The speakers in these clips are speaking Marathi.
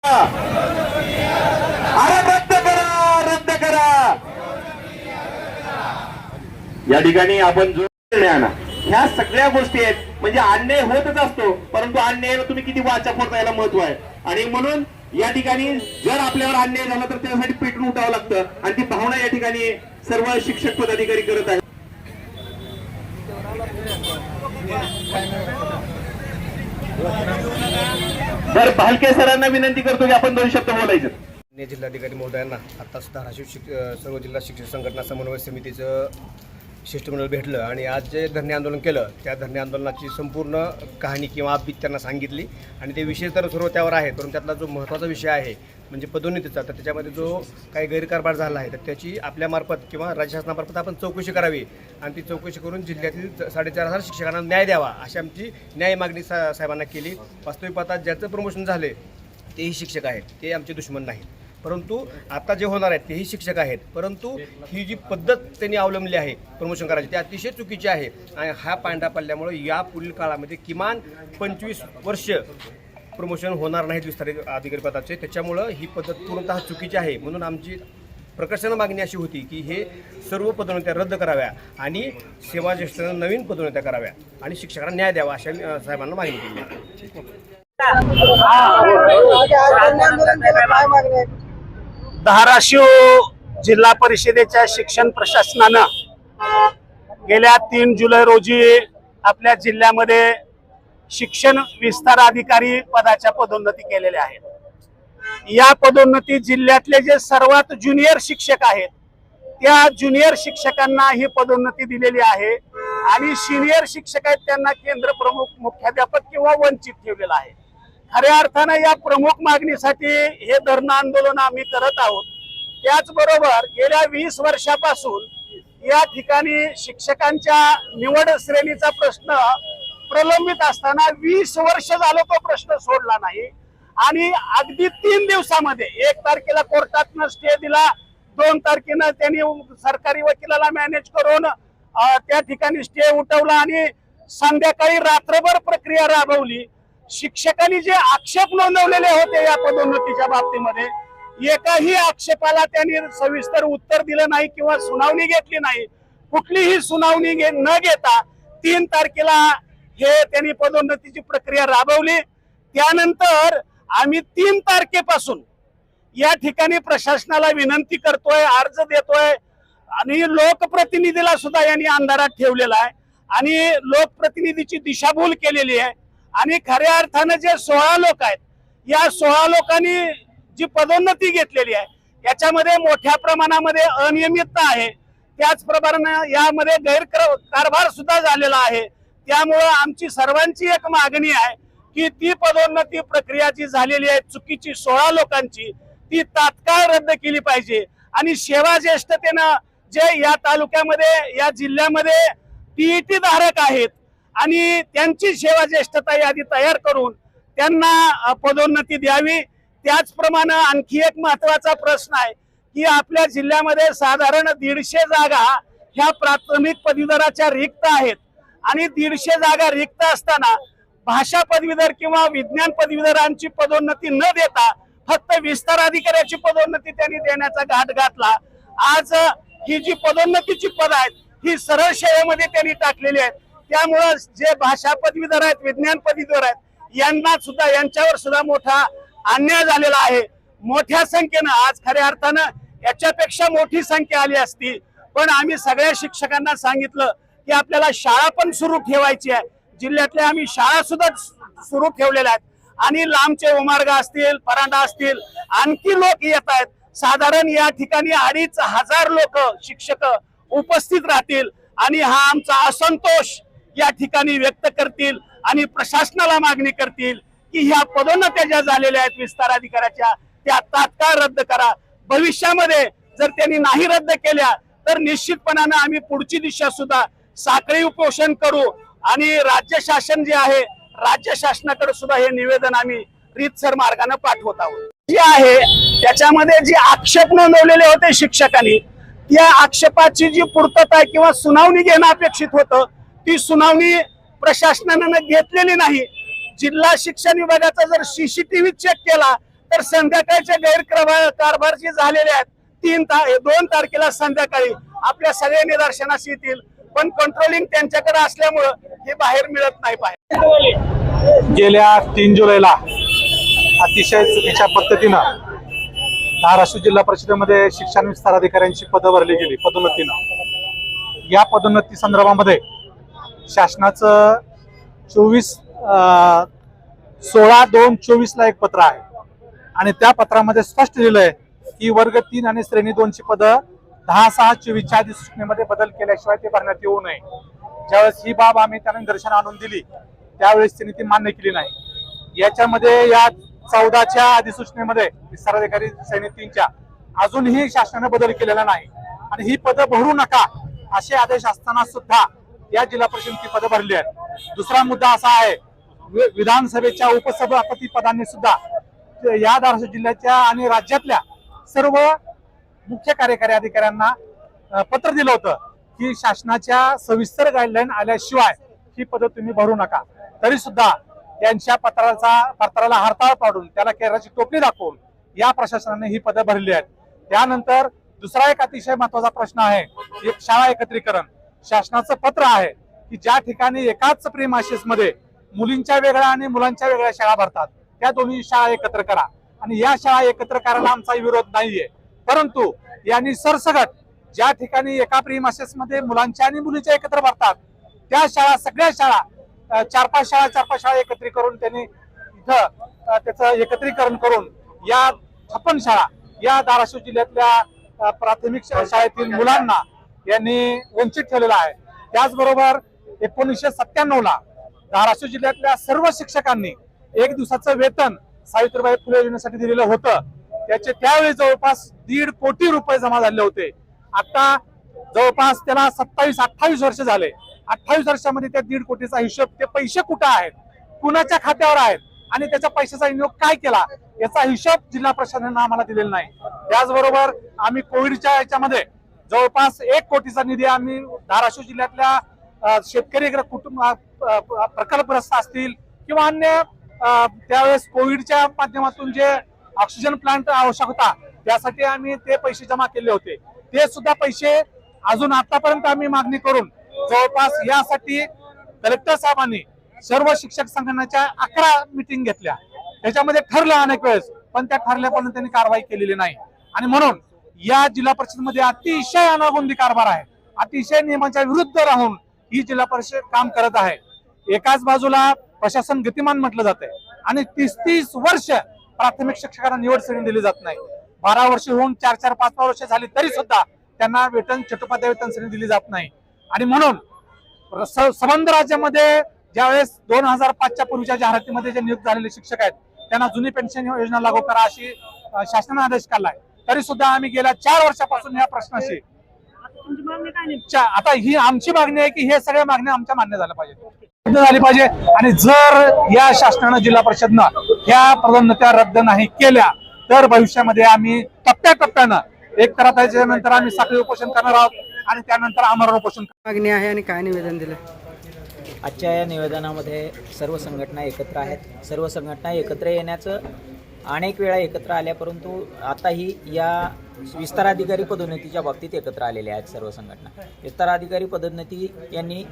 अरे रद्द करा, रद्द करा। या ठिकाणी आपण जो आणा ह्या सगळ्या गोष्टी आहेत, म्हणजे अन्याय होतच असतो, परंतु अन्यायाला तुम्ही किती वाचा फोडता याला महत्व आहे। आणि म्हणून या ठिकाणी जर आपल्यावर अन्याय झाला तर त्यासाठी पेटून उठावं लागतं, आणि ती भावना या ठिकाणी सर्व शिक्षक पदाधिकारी करत आहेत। तर भालके सरांना विनंती करतो की आपण 2 शब्द बोलायचे। जिल्हाधिकारी महोदयांना आत्ताच धाराशिव सर्व जिल्हा शिक्षक संघटना समन्वय समितीचं शिष्टमंडळ भेटलं आणि आज जे धरणे आंदोलन केलं त्या धरणे आंदोलनाची संपूर्ण कहाणी किंवा अपबीत त्यांना सांगितली। आणि ते विषय तर सर्व त्यावर आहे, परंतु त्यातला जो महत्त्वाचा विषय आहे म्हणजे पदोन्नतीचा, तर त्याच्यामध्ये जो काही गैरकारभार झाला आहे तर त्याची आपल्यामार्फत किंवा राज्य शासनामार्फत आपण चौकशी करावी आणि ती चौकशी करून जिल्ह्यातील 4,500 शिक्षकांना न्याय द्यावा अशी आमची न्याय मागणी साहेबांना केली। वास्तविक पाहता ज्याचं प्रमोशन झाले तेही शिक्षक आहेत, ते आमचे दुश्मन नाहीत, परंतु आता जे होणार आहेत तेही शिक्षक आहेत, परंतु ही जी पद्धत त्यांनी अवलंबली आहे प्रमोशन करायची ती अतिशय चुकीची आहे। आणि हा पांडा पडल्यामुळे या पुढील काळामध्ये किमान 25 वर्ष प्रमोशन होणार नाहीत विस्तारित अधिकारी पदाचे, त्याच्यामुळं ही पद्धत पूर्णतः चुकीची आहे। म्हणून आमची प्रकर्षानं मागणी अशी होती की हे सर्व पदोन्नत्या रद्द कराव्या आणि सेवा ज्येष्ठांना नवीन पदोन्नत्या कराव्या आणि शिक्षकांना न्याय द्यावा अशा साहेबांना मागणी केली आहे। धाराशिव जिल्हा परिषदेच्या शिक्षण प्रशासनानं गेल्या 3 जुलै रोजी आपल्या जिल्ह्यामध्ये शिक्षण विस्तार अधिकारी पदाच्या पदोन्नती केलेल्या आहेत। या पदोन्नती जिल्ह्यातले जे सर्वात ज्युनियर शिक्षक आहेत त्या ज्युनियर शिक्षकांना ही पदोन्नती दिलेली आहे आणि सिनियर शिक्षक आहेत त्यांना केंद्र प्रमुख मुख्याध्यापक किंवा वंचित ठेवलेला आहे। खऱ्या अर्थानं या प्रमुख मागणीसाठी हे धरणं आंदोलन आम्ही करत आहोत। त्याचबरोबर गेल्या 20 वर्षापासून या ठिकाणी शिक्षकांच्या निवड श्रेणीचा प्रश्न प्रलंबित असताना 20 वर्ष झालं तो प्रश्न सोडला नाही आणि अगदी 3 दिवसामध्ये 1 तारखेला कोर्टातनं स्टे दिला, 2 तारखेनं त्यांनी सरकारी वकिलाला मॅनेज करून त्या ठिकाणी स्टे उठवला आणि संध्याकाळी रात्रभर प्रक्रिया राबवली। शिक्षकांनी जे आक्षेप नोंदवलेले होते या पदोन्नतीच्या बाबतीमध्ये एकाही आक्षेपाला त्यांनी सविस्तर उत्तर दिलं नाही किंवा सुनावणी घेतली नाही। कुठलीही सुनावणी न घेता 3 तारखेला हे त्यांनी पदोन्नतीची प्रक्रिया राबवली। त्यानंतर आम्ही 3 तारखेपासून या ठिकाणी प्रशासनाला विनंती करतोय, अर्ज देतोय आणि लोकप्रतिनिधीला सुद्धा यांनी अंधारात ठेवलेला आहे आणि लोकप्रतिनिधीची दिशाभूल केलेली आहे। आणि खऱ्या अर्थानं जे 16 लोक आहेत या 16 लोकांनी जी पदोन्नती घेतलेली आहे याच्यामध्ये मोठ्या प्रमाणामध्ये अनियमितता आहे, त्याचप्रमाणे यामध्ये गैरकारभार सुद्धा झालेला आहे। त्यामुळे आमची सर्वांची एक मागणी आहे की ती पदोन्नती प्रक्रिया जी झालेली आहे चुकीची 16 लोकांची ती तात्काळ रद्द केली पाहिजे आणि सेवा ज्येष्ठतेनं जे या तालुक्यामध्ये या जिल्ह्यामध्ये टीईटी धारक आहेत आणि त्यांची सेवा ज्येष्ठता यादी तयार करून त्यांना पदोन्नती द्यावी। त्याचप्रमाणे आणखी एक महत्वाचा प्रश्न आहे की आपल्या जिल्ह्यामध्ये साधारण 150 जागा ह्या प्राथमिक पदवीधराच्या रिक्त आहेत आणि 150 जागा रिक्त असताना भाषा पदवीधर किंवा विज्ञान पदवीधरांची पदोन्नती न देता फक्त विस्तार अधिकाऱ्याची पदोन्नती त्यांनी देण्याचा घाट घातला। आज ही जी पदोन्नतीची पद आहेत ही सरळ सेवेमध्ये त्यांनी टाकलेली आहेत, त्यामुळे जे भाषा पदवीधर आहेत विज्ञान पदवीधर आहेत यांना सुद्धा यांच्यावर सुद्धा मोठा अन्याय झालेला आहे। मोठ्या संख्येनं आज खऱ्या अर्थानं याच्यापेक्षा मोठी संख्या आली असती, पण आम्ही सगळ्या शिक्षकांना सांगितलं की आपल्याला शाळा पण सुरू ठेवायची आहे। जिल्ह्यातल्या आम्ही शाळा सुद्धा सुरू ठेवलेल्या आहेत आणि लांबचे उमारगा असतील, परांडा असतील, आणखी लोक येत आहेत। साधारण या ठिकाणी 2,500 लोक शिक्षक उपस्थित राहतील आणि हा आमचा असंतोष या ठिकाणी व्यक्त करतील आणि प्रशासनाला मागणी करतील की ह्या पदोन्नत्या ज्या झालेल्या आहेत विस्तार अधिकाऱ्याच्या त्या तात्काळ रद्द करा। भविष्यामध्ये जर त्यांनी नाही रद्द केल्या तर निश्चितपणाने आम्ही पुढची दिशा सुद्धा साखळी उपोषण करू आणि राज्य शासन जे आहे राज्य शासनाकडे सुद्धा हे निवेदन आम्ही रीतसर मार्गाने पाठवत आहोत। जे आहे त्याच्यामध्ये जे आक्षेप नोंदवलेले होते शिक्षकांनी त्या आक्षेपाची जी पूर्तता किंवा सुनावणी घेणं अपेक्षित होतं ती सुनावणी प्रशासनाने घेतलेली नाही। जिल्हा शिक्षण विभागाचा जर सीसीटीव्ही चेक केला तर संध्याकाळच्या कारभार जे झालेले आहेत 2 तारखेला संध्याकाळी आपल्या सगळ्या निदर्शनास येतील, पण कंट्रोलिंग त्यांच्याकडे असल्यामुळं हे बाहेर मिळत नाही. बाहेर गेल्या 3 जुलैला अतिशय चुकीच्या पद्धतीनं धाराशिव जिल्हा परिषदेमध्ये शिक्षण विस्तार अधिकाऱ्यांची पदं भरली गेली पदोन्नतीनं. या पदोन्नती संदर्भामध्ये शासनाचं 16/2/24 एक पत्र आहे आणि त्या पत्रामध्ये स्पष्ट लिहिलंय की वर्ग 3 आणि श्रेणी 2ची पदं 10/6/24च्या अधिसूचनेमध्ये बदल केल्याशिवाय ते भरण्यात येऊ नये. ज्यावेळेस ही बाब आम्ही त्यांना निदर्शन आणून दिली त्यावेळेस त्यांनी ती मान्य केली नाही. याच्यामध्ये या 14च्या अधिसूचनेमध्ये विस्तार अधिकारी श्रेणी 3च्या अजूनही शासनाने बदल केलेला नाही आणि ही पदं भरू नका असे आदेश असताना सुद्धा या जिल्हा परिषदेची पदं भरली आहेत. दुसरा मुद्दा असा आहे, विधानसभेच्या उपसभापती पदांनी सुद्धा या धाराशिव जिल्ह्याच्या आणि राज्यातल्या सर्व मुख्य कार्यकारी अधिकाऱ्यांना पत्र दिलं होतं की शासनाच्या सविस्तर गाईडलाईन आल्याशिवाय ही पदं तुम्ही भरू नका. तरी सुद्धा यांच्या पत्राला हरताळ पाडून त्याला केराची टोपली दाखवून या प्रशासनाने ही पदं भरली आहेत. त्यानंतर दुसरा एक अतिशय महत्वाचा प्रश्न आहे, एक शाळा एकत्रीकरण. शासनाचं पत्र आहे की ज्या ठिकाणी एकाच प्रीमासिस मध्ये मुलींच्या वेगळ्या आणि मुलांच्या वेगळ्या शाळा भरतात त्या दोन्ही शाळा एकत्र करा आणि या शाळा एकत्र करायला आमचा विरोध नाहीये. परंतु यांनी सरसगट ज्या ठिकाणी एका प्रीमासिस मध्ये मुलांच्या आणि मुलीच्या एकत्र भरतात त्या शाळा सगळ्या शाळा 4-5 शाळा एकत्रित करून त्यांनी इथं त्याचं एकत्रीकरण करून या 56 शाळा या धाराशिव जिल्ह्यातल्या प्राथमिक शाळेतील मुलांना यांनी वंचित ठेवलेला आहे. त्याचबरोबर 1997ला धाराशिव जिल्ह्यातल्या सर्व शिक्षकांनी 1 दिवसाचं वेतन सावित्रीबाई फुले योजनेसाठी दिलेलं होतं. त्याचे त्यावेळी जवळपास 1.5 कोटी रुपये जमा झाले होते. आता जवळपास त्याला 27-28 वर्ष झाले. 28 वर्षामध्ये त्या 1.5 कोटीचा हिशोब, ते पैसे कुठे आहेत, कुणाच्या खात्यावर आहेत आणि त्याच्या पैशाचा विनियोग काय केला याचा हिशोब जिल्हा प्रशासनाने आम्हाला दिलेला नाही. त्याचबरोबर आम्ही कोविडच्या याच्यामध्ये जवळपास 1 कोटीचा निधी आम्ही धाराशिव जिल्ह्यातल्या शेतकरी कुटुंब प्रकल्पग्रस्त असतील किंवा अन्य त्यावेळेस कोविडच्या माध्यमातून जे ऑक्सिजन प्लांट आवश्यक होता त्यासाठी आम्ही ते पैसे जमा केले होते. ते सुद्धा पैसे अजून आतापर्यंत आम्ही मागणी करून जवळपास यासाठी कलेक्टर साहेबांनी सर्व शिक्षक संघटनाच्या 11 मीटिंग घेतल्या. त्याच्यामध्ये ठरलं अनेक वेळेस, पण त्या ठरल्यापर्यंत त्यांनी कारवाई केलेली नाही आणि म्हणून या जिल्हा परिषदेमध्ये अतिशय अनागोंदी कारभार आहे. अतिशय नियमांच्या विरुद्ध राहून ही जिल्हा परिषद काम करत आहे. एकाच बाजूला प्रशासन गतिमान म्हटलं जात आहे आणि 30 वर्ष प्राथमिक शिक्षकांना निवड श्रेणी दिली जात नाही. 12 वर्ष होऊन 4-5 वर्ष झाली तरी सुद्धा त्यांना वेतन चट्टोपाध्याय वेतन श्रेणी दिली जात नाही. आणि म्हणून संबंध राज्यामध्ये ज्यावेळेस 2005च्या पूर्वीच्या जाहिरातीमध्ये जे नियुक्त झालेले शिक्षक आहेत त्यांना जुनी पेन्शन योजना लागू करा अशी शासनाने आदेश काढलाय. तरी सुद्धा आम्ही गेल्या 4 वर्षापासून या प्रश्नाशी आता ही आमची मागणी आहे की हे सगळ्या मागण्या आमच्या मान्य झाल्या पाहिजे आणि जर या शासनानं जिल्हा परिषदनं ह्या पदोन्नत्या रद्द नाही केल्या तर भविष्यामध्ये आम्ही टप्प्याटप्प्यानं एक तर त्याच्यानंतर आम्ही साखळी उपोषण करणार आहोत आणि त्यानंतर आमरण उपोषण. मागणी आहे आणि काय निवेदन दिलं? आजच्या या निवेदनामध्ये सर्व संघटना एकत्र आहेत. सर्व संघटना एकत्र येण्याचं अनेक वेळा एकत्र आल्या, परंतु आताही या विस्तार अधिकारी पदोन्नतीच्या बाबतीत एकत्र आलेल्या आहेत सर्व संघटना. विस्तार अधिकारी पदोन्नती यांनी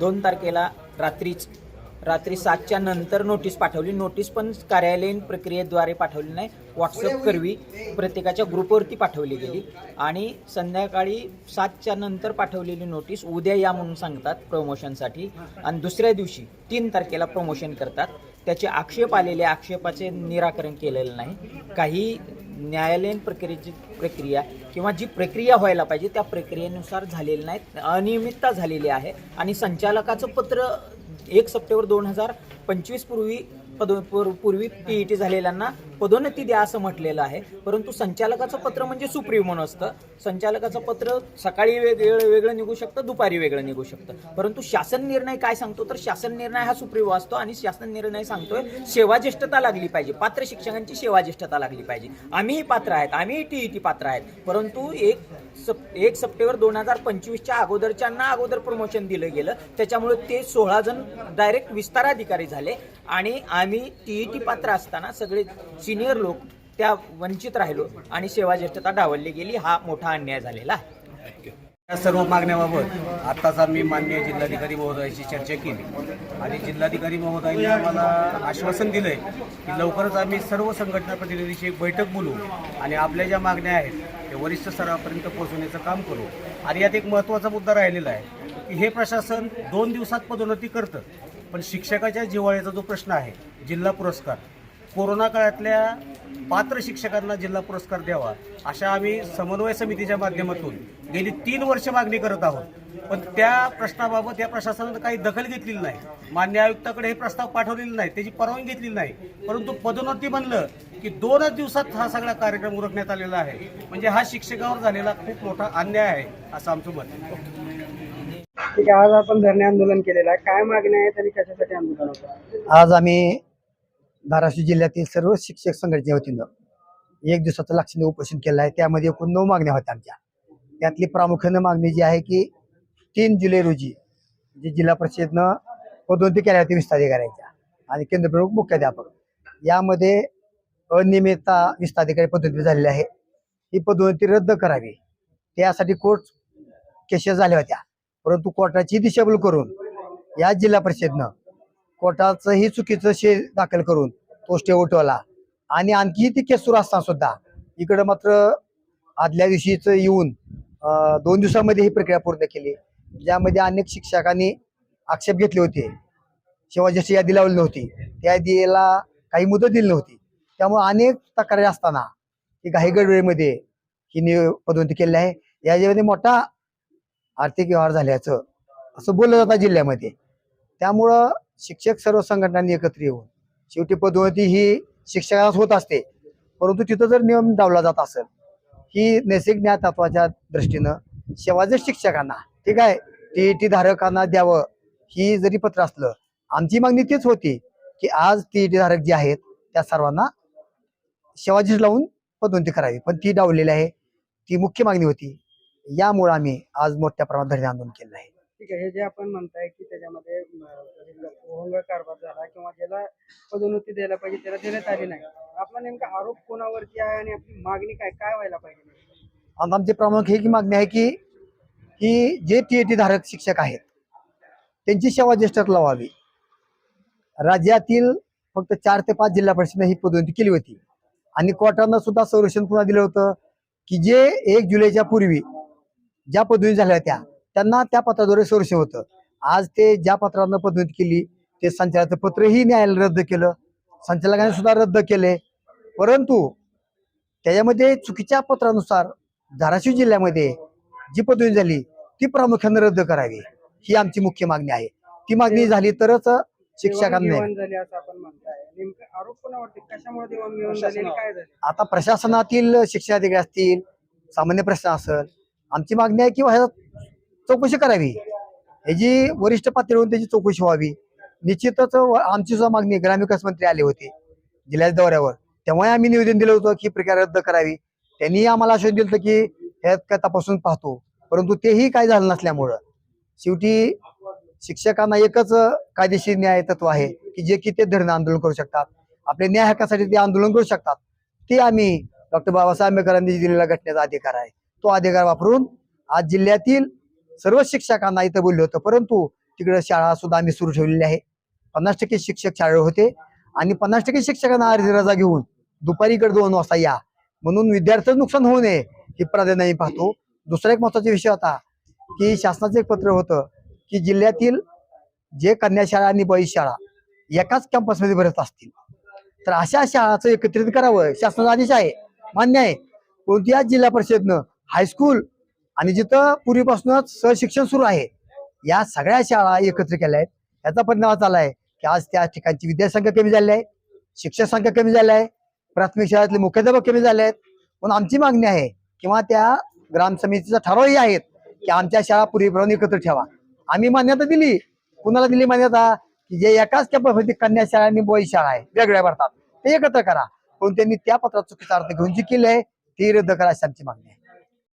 2 तारखेला रात्री 7च्या नंतर नोटीस पाठवली. नोटीस पण कार्यालयीन प्रक्रियेद्वारे पाठवली नाही, व्हॉट्सअप करवी प्रत्येकाच्या ग्रुपवरती पाठवली गेली आणि संध्याकाळी 7च्या नंतर पाठवलेली नोटीस उद्या या म्हणून सांगतात प्रमोशनसाठी आणि दुसऱ्या दिवशी 3 तारखेला प्रमोशन करतात. त्याचे आक्षेप आलेले आक्षेपाचे निराकरण केलेलं नाही. काही न्यायालयीन प्रक्रिया किंवा जी प्रक्रिया व्हायला पाहिजे त्या प्रक्रियेनुसार झालेली नाहीत, अनियमितता झालेली आहे आणि संचालकाचं पत्र 1 सप्टेंबर 2025 पूर्वी PET झालेल्यांना पदोन्नती द्या असं म्हटलेलं आहे. परंतु संचालकाचं पत्र म्हणजे सुप्रीमो नसतं. संचालकाचं पत्र सकाळी वेगळं निघू शकतं, दुपारी वेगळं निघू शकतं. परंतु शासन निर्णय काय सांगतो तर शासन निर्णय हा सुप्रीमो असतो आणि शासन निर्णय सांगतोय सेवा ज्येष्ठता लागली पाहिजे, पात्र शिक्षकांची सेवा ज्येष्ठता लागली पाहिजे. आम्हीही पात्र आहेत, आम्हीही TET पात्र आहेत. परंतु 1 सप्टेंबर 2025च्या अगोदर प्रमोशन दिलं गेलं, त्याच्यामुळे ते 16 जण डायरेक्ट विस्ताराधिकारी झाले आणि आम्ही TET पात्र असताना सगळे सिनियर लोक त्या वंचित राहिलो आणि सेवा ज्येष्ठता डावलली गेली. हा मोठा अन्याय झालेला आहे. या सर्व मागण्याबाबत आत्ताच आम्ही माननीय जिल्हाधिकारी महोदयाशी चर्चा केली आणि जिल्हाधिकारी महोदयांनी आम्हाला आश्वासन दिलं आहे की लवकरच आम्ही सर्व संघटना प्रतिनिधीची एक बैठक बोलवू आणि आपल्या ज्या मागण्या आहेत त्या वरिष्ठ स्तरापर्यंत पोहोचवण्याचं काम करू. आणि यात एक महत्त्वाचा मुद्दा राहिलेला आहे की हे प्रशासन 2 दिवसात पदोन्नती करतं, पण शिक्षकाच्या जिव्हाळ्याचा जो प्रश्न आहे जिल्हा पुरस्कार, कोरोना काळातल्या पात्र शिक्षकांना जिल्हा पुरस्कार द्यावा अशा आम्ही समन्वय समितीच्या माध्यमातून गेली 3 वर्ष मागणी करत आहोत. पण त्या प्रश्नाबाबत या प्रशासनानं काही दखल घेतलेली नाही. मान्य आयुक्ताकडे हे प्रस्ताव पाठवलेले नाही, त्याची परवानगी घेतलेली नाही. परंतु पदोन्नती म्हणलं की 2च दिवसात हा सगळा कार्यक्रम उरकण्यात आलेला आहे. म्हणजे हा शिक्षकावर झालेला खूप मोठा अन्याय आहे असं आमचं मत आहे. ठीक आहे, आज आपण धरणे आंदोलन केलेलं आहे. काय मागण्या आहेत आणि कशासाठी आंदोलन होतं? आज आम्ही धाराशिव जिल्ह्यातील सर्व शिक्षक संघटनेच्या वतीनं 1 दिवसाचं लाक्षणिक उपोषण केलं आहे. त्यामध्ये एकूण 9 मागण्या होत्या आमच्या. त्यातली प्रामुख्यानं मागणी जी आहे की 3 जुलै रोजी जी जिल्हा परिषदेनं पदोन्नती केल्या होत्या विस्ताराधिकाऱ्यांच्या आणि केंद्रप्रमुख मुख्याध्यापक, यामध्ये अनियमितता विस्ताराधिकारी पदोन्नती झालेली आहे. ही पदोन्नती रद्द करावी त्यासाठी कोर्ट केसेस झाल्या होत्या, परंतु कोर्टाची दिशाभूल करून या जिल्हा परिषदेनं कोर्टाचंही चुकीचं दाखल करून तो स्टे उठवला आणि आणखी ती केस सुरू असताना सुद्धा इकडं मात्र आदल्या दिवशीच येऊन 2 दिवसामध्ये ही प्रक्रिया पूर्ण केली, ज्यामध्ये अनेक शिक्षकांनी आक्षेप घेतले होते. शिवाजी यादी लावली नव्हती, त्या यादीला काही मुदत दिली नव्हती. त्यामुळे अनेक तक्रारी असताना ही घाईगडबडीमध्ये ही पदोन्नती केली आहे. याच्यामध्ये मोठा आर्थिक व्यवहार झाल्याचं असं बोललं जातं जिल्ह्यामध्ये. त्यामुळं शिक्षक सर्व संघटनांनी एकत्र येऊन शेवटी पदोन्नती ही शिक्षकांनाच होत असते, परंतु तिथं जर नियम डावला जात असेल ही नैसर्गिक न्याय तत्वाच्या दृष्टीनं सेवाज्येष्ठ शिक्षकांना, ठीक आहे, TET धारकांना द्यावं ही जरी पत्र असलं, आमची मागणी तीच होती की आज TET धारक जे आहेत त्या सर्वांना सेवाज्येष्ठ लावून पदोन्नती करावी, पण ती डावलेली आहे. ती मुख्य मागणी होती. यामुळे आम्ही आज मोठ्या प्रमाणात धरणे आंदोलन केलं आहे. ठीक आहे, हे जे आपण म्हणताय की त्याच्यामध्ये भोंगा कारभार झाला किंवा ज्याला पदोन्नती द्यायला पाहिजे त्याला देण्यात आली नाही, आपला नेमका आरोप कोणावरती आहे आणि आपली मागणी काय व्हायला पाहिजे? आमची प्रामुख्य ही मागणी आहे की ही जे TET धारक शिक्षक आहेत त्यांची सेवाज्येष्ठ लावावी. राज्यातील फक्त 4 ते 5 जिल्हा परिषदेने ही पदोन्नती केली होती आणि कोर्टानं सुद्धा संरक्षण पुन्हा दिलं होतं की जे 1 जुलैच्या पूर्वी ज्या पदोन्नती झाल्या होत्या त्यांना त्या पत्राद्वारे संरक्षण होतं. आज ते ज्या पत्रानं पदोन्नती केली ते संचालकाचं पत्रही न्यायालयाने रद्द केलं, संचालकांनी सुद्धा रद्द केले. परंतु त्याच्यामध्ये चुकीच्या पत्रानुसार धाराशिव जिल्ह्यामध्ये जी पदोन्नती झाली ती प्रामुख्याने रद्द करावी ही आमची मुख्य मागणी आहे. ती मागणी झाली तरच शिक्षकांना. झाली असं आपण म्हणताय, नेमका आरोप कोणावरती, कशामुळे देवाणघेवाण झाली आणि काय झालं? आता प्रशासनातील शिक्षणाधिकारी असतील, सामान्य प्रश्न असेल, आमची मागणी आहे की चौकशी करावी, ह्याची वरिष्ठ पातळीवरून त्याची चौकशी व्हावी. निश्चितच आमची सुद्धा मागणी ग्रामविकास मंत्री आले होते जिल्ह्याच्या दौऱ्यावर, तेव्हा आम्ही निवेदन दिलं होतं की प्रक्रिया रद्द करावी. त्यांनी आम्हाला आश्वासन दिलं होतं की ह्यात काय तपासून पाहतो, परंतु तेही काय झालं नसल्यामुळं शेवटी शिक्षकांना एकच कायदेशीर न्याय तत्व आहे की जे की ते धरणं आंदोलन करू शकतात, आपल्या न्याय हक्कासाठी ते आंदोलन करू शकतात. ते आम्ही डॉक्टर बाबासाहेब आंबेडकरांनी दिलेला घटनेचा अधिकार आहे, तो अधिकार वापरून आज जिल्ह्यातील सर्व शिक्षकांना इथं बोलले होतं. परंतु तिकडे शाळा सुद्धा आम्ही सुरू ठेवलेली आहे. 50% शिक्षक शाळेवर होते आणि 50% शिक्षकांना अर्धी रजा घेऊन दुपारी इकडे 2 वाजता या म्हणून विद्यार्थ्यांचं नुकसान होऊ नये ही प्राधान्य आम्ही पाहतो. दुसरा एक महत्वाचा विषय होता की शासनाचं एक पत्र होतं की जिल्ह्यातील जे कन्या शाळा आणि बॉईज शाळा एकाच कॅम्पसमध्ये भरत असतील तर अशा शाळाचं एकत्रित करावं, शासनाचा आदेश आहे, मान्य आहे. कोणत्या जिल्हा परिषदनं हायस्कूल आणि जिथं पूर्वीपासूनच सहशिक्षण सुरू आहे या सगळ्या शाळा एकत्र केल्या आहेत. याचा परिणाम झाला आहे की आज त्या ठिकाणची विद्यासंख्या कमी झाली आहे, शिक्षक संख्या कमी झाली आहे, प्राथमिक शाळेतले मुख्याध्यापक कमी झाले आहेत. म्हणून आमची मागणी आहे किंवा त्या ग्राम समितीचा ठरावही आहेत की आमच्या शाळा पूर्वीप्रमाणे एकत्र ठेवा. आम्ही मान्यता दिली, कुणाला दिली मान्यता की जे एकाच कॅम्पसमध्ये कन्या शाळा आणि बॉईज शाळा आहे वेगळ्या भरतात ते एकत्र करा, पण त्यांनी त्या पत्रात चुकीचा अर्थ घेऊन जी केली आहे ती रद्द करा अशी आमची मागणी आहे.